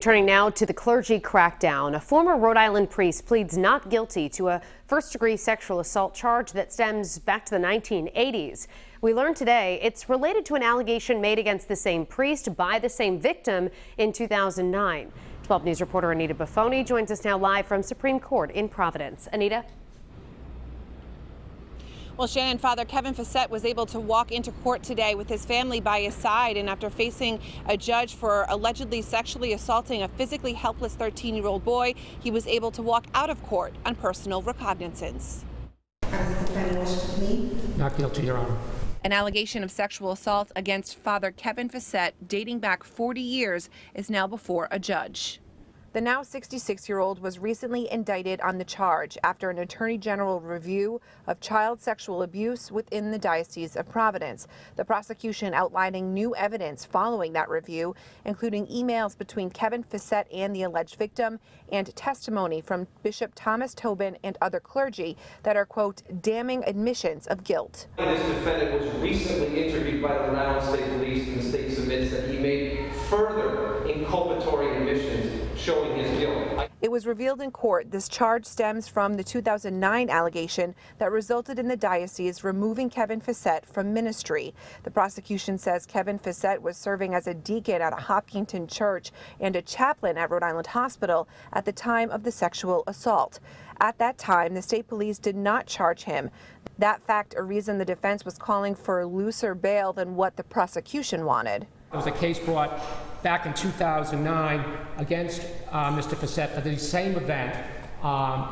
Turning now to the clergy crackdown. A former Rhode Island priest pleads not guilty to a first-degree sexual assault charge that stems back to the 1980s. We learned today it's related to an allegation made against the same priest by the same victim in 2009. 12 News reporter ANITA BAFFONI joins us now live from Supreme Court in Providence. ANITA? Well, Shannon, Father Kevin Fassett was able to walk into court today with his family by his side, and after facing a judge for allegedly sexually assaulting a physically helpless 13-year-old boy, he was able to walk out of court on personal recognizance. Not guilty, Your Honor. An allegation of sexual assault against Father Kevin Fassett dating back 40 years is now before a judge. The now 66-year-old was recently indicted on the charge after an Attorney General review of child sexual abuse within the Diocese of Providence. The prosecution outlining new evidence following that review, including emails between Kevin Fassett and the alleged victim and testimony from Bishop Thomas Tobin and other clergy that are, quote, damning admissions of guilt. This defendant was recently interviewed by the Rhode Island State Police, and the state submits that he made further inculpatory admissions showing his guilt. It was revealed in court this charge stems from the 2009 allegation that resulted in the diocese removing Kevin Fassett from ministry. The prosecution says Kevin Fassett was serving as a deacon at a Hopkinton church and a chaplain at Rhode Island Hospital at the time of the sexual assault. At that time, the state police did not charge him. That fact a reason the defense was calling for looser bail than what the prosecution wanted. There was a case brought back in 2009 against Mr. Fassett for the same event,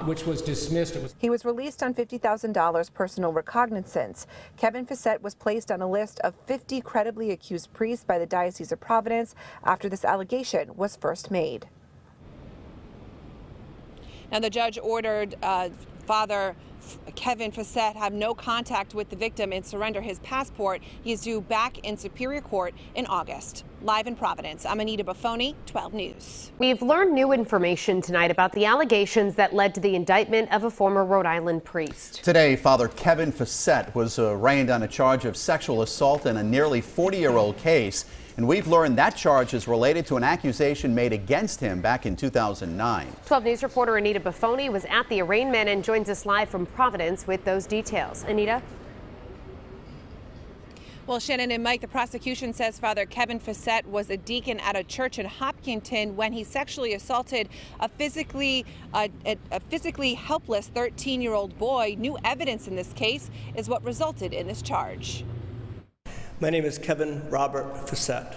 which was dismissed. He was released on $50,000 personal recognizance. Kevin Fassett was placed on a list of 50 credibly accused priests by the Diocese of Providence after this allegation was first made. Now, the judge ordered Father Kevin Fassett have no contact with the victim and surrender his passport. He is due back in Superior Court in August. Live in Providence, I'm ANITA BAFFONI, 12 News. We've learned new information tonight about the allegations that led to the indictment of a former Rhode Island priest. Today, Father Kevin Fassett was arraigned on a charge of sexual assault in a nearly 40-year-old case. And we've learned that charge is related to an accusation made against him back in 2009. 12 News reporter ANITA BAFFONI was at the arraignment and joins us live from Providence with those details. ANITA? Well, Shannon and Mike, the prosecution says Father Kevin Fassett was a deacon at a church in Hopkinton when he sexually assaulted a physically helpless 13-year-old boy. New evidence in this case is what resulted in this charge. My name is Kevin Robert Fassett.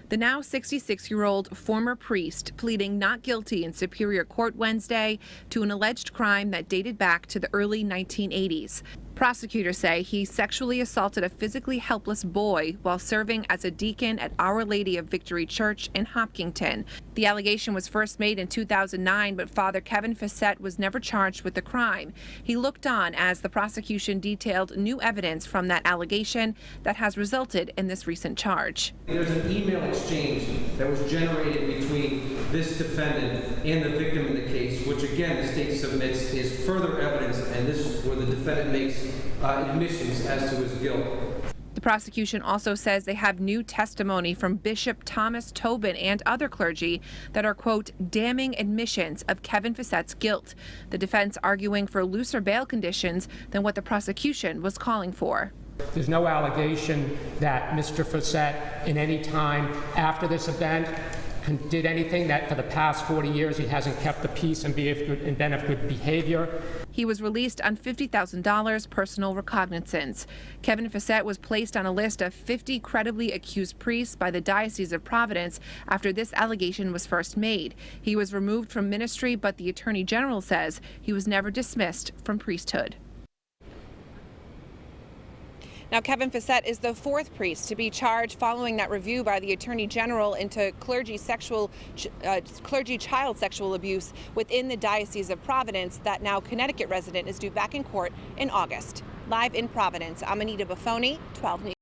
The now 66-year-old former priest pleading not guilty in Superior Court Wednesday to an alleged crime that dated back to the early 1980s. Prosecutors say he sexually assaulted a physically helpless boy while serving as a deacon at Our Lady of Victory Church in Hopkinton. The allegation was first made in 2009, but Father Kevin Fassett was never charged with the crime. He looked on as the prosecution detailed new evidence from that allegation that has resulted in this recent charge. There's an email exchange that was generated between this defendant and the victim in the case, which again the state submits is further evidence, and this is where the defendant makes admissions as to his guilt. The prosecution also says they have new testimony from Bishop Thomas Tobin and other clergy that are, quote, damning admissions of Kevin Fassett's guilt. The defense arguing for looser bail conditions than what the prosecution was calling for. There's no allegation that Mr. Fassett in any time after this event did anything that for the past 40 years he hasn't kept the peace and been of good behavior. He was released on $50,000 personal recognizance. Kevin Fassett was placed on a list of 50 credibly accused priests by the Diocese of Providence after this allegation was first made. He was removed from ministry, but the Attorney General says he was never dismissed from priesthood. Now, Kevin Fassett is the fourth priest to be charged following that review by the Attorney General into clergy child sexual abuse within the Diocese of Providence. That now Connecticut resident is due back in court in August. Live in Providence, I'm ANITA BAFFONI, 12 News.